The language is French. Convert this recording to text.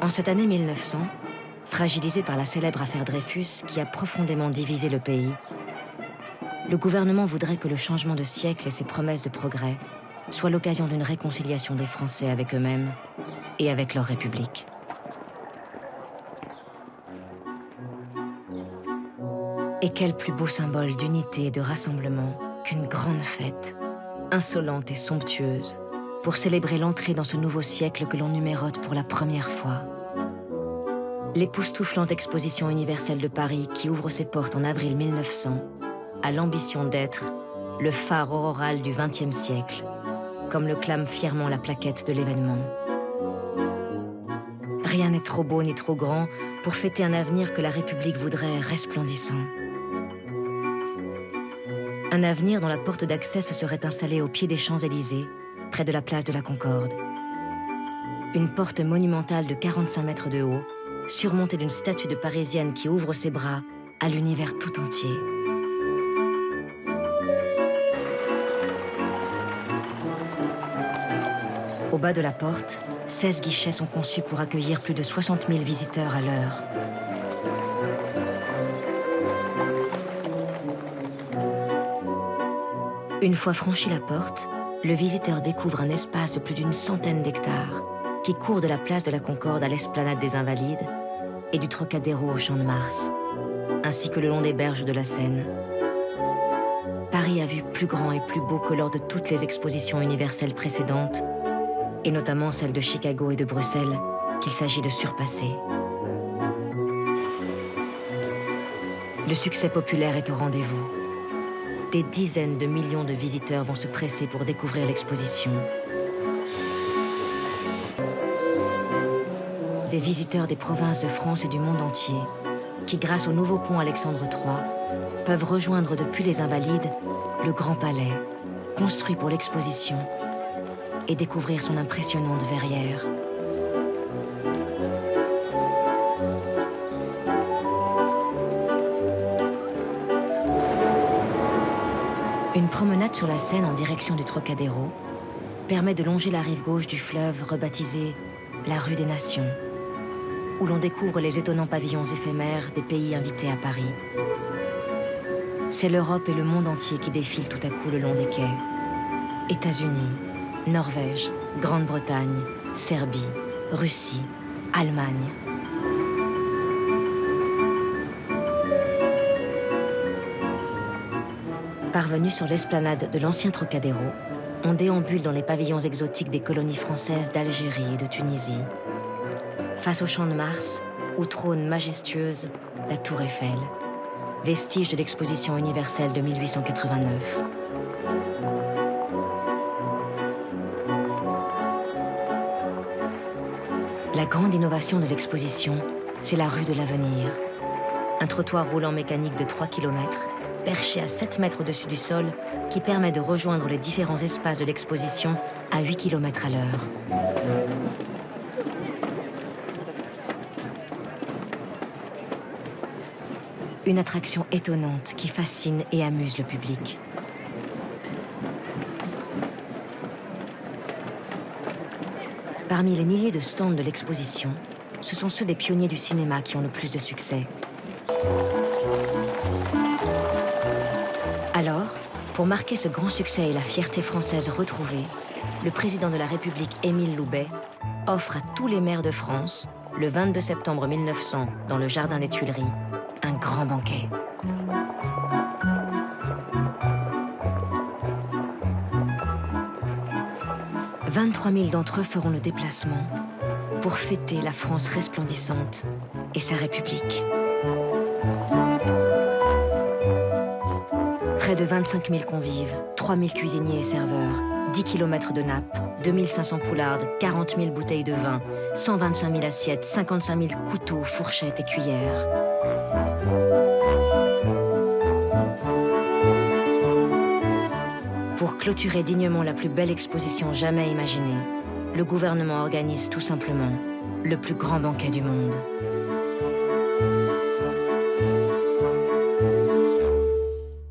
En cette année 1900, fragilisé par la célèbre affaire Dreyfus qui a profondément divisé le pays, le gouvernement voudrait que le changement de siècle et ses promesses de progrès soient l'occasion d'une réconciliation des Français avec eux-mêmes et avec leur République. Et quel plus beau symbole d'unité et de rassemblement qu'une grande fête, insolente et somptueuse, pour célébrer l'entrée dans ce nouveau siècle que l'on numérote pour la première fois. L'époustouflante exposition universelle de Paris qui ouvre ses portes en avril 1900 a l'ambition d'être le phare auroral du XXe siècle, comme le clame fièrement la plaquette de l'événement. Rien n'est trop beau ni trop grand pour fêter un avenir que la République voudrait resplendissant. Un avenir dont la porte d'accès se serait installée au pied des Champs-Élysées, près de la place de la Concorde. Une porte monumentale de 45 mètres de haut, surmontée d'une statue de Parisienne qui ouvre ses bras à l'univers tout entier. Au bas de la porte, 16 guichets sont conçus pour accueillir plus de 60 000 visiteurs à l'heure. Une fois franchi la porte, le visiteur découvre un espace de plus d'une centaine d'hectares qui court de la place de la Concorde à l'esplanade des Invalides et du Trocadéro au Champ de Mars, ainsi que le long des berges de la Seine. Paris a vu plus grand et plus beau que lors de toutes les expositions universelles précédentes, et notamment celles de Chicago et de Bruxelles, qu'il s'agit de surpasser. Le succès populaire est au rendez-vous. Des dizaines de millions de visiteurs vont se presser pour découvrir l'exposition. Des visiteurs des provinces de France et du monde entier, qui grâce au nouveau pont Alexandre III, peuvent rejoindre depuis les Invalides le Grand Palais, construit pour l'exposition, et découvrir son impressionnante verrière. Une promenade sur la Seine en direction du Trocadéro permet de longer la rive gauche du fleuve rebaptisée la rue des Nations, où l'on découvre les étonnants pavillons éphémères des pays invités à Paris. C'est l'Europe et le monde entier qui défilent tout à coup le long des quais. États-Unis, Norvège, Grande-Bretagne, Serbie, Russie, Allemagne. Parvenus sur l'esplanade de l'ancien Trocadéro, on déambule dans les pavillons exotiques des colonies françaises d'Algérie et de Tunisie. Face au Champ de Mars, où trône majestueuse la Tour Eiffel, vestige de l'exposition universelle de 1889. La grande innovation de l'exposition, c'est la rue de l'Avenir. Un trottoir roulant mécanique de 3 km, perché à 7 mètres au-dessus du sol, qui permet de rejoindre les différents espaces de l'exposition à 8 km à l'heure. Une attraction étonnante qui fascine et amuse le public. Parmi les milliers de stands de l'exposition, ce sont ceux des pionniers du cinéma qui ont le plus de succès. Alors, pour marquer ce grand succès et la fierté française retrouvée, le président de la République, Émile Loubet, offre à tous les maires de France, le 22 septembre 1900, dans le Jardin des Tuileries, un grand banquet. « 23 000 d'entre eux feront le déplacement pour fêter la France resplendissante et sa République. » Près de 25 000 convives, 3 000 cuisiniers et serveurs, 10 km de nappes, 2 500 poulardes, 40 000 bouteilles de vin, 125 000 assiettes, 55 000 couteaux, fourchettes et cuillères. Pour clôturer dignement la plus belle exposition jamais imaginée, le gouvernement organise tout simplement le plus grand banquet du monde.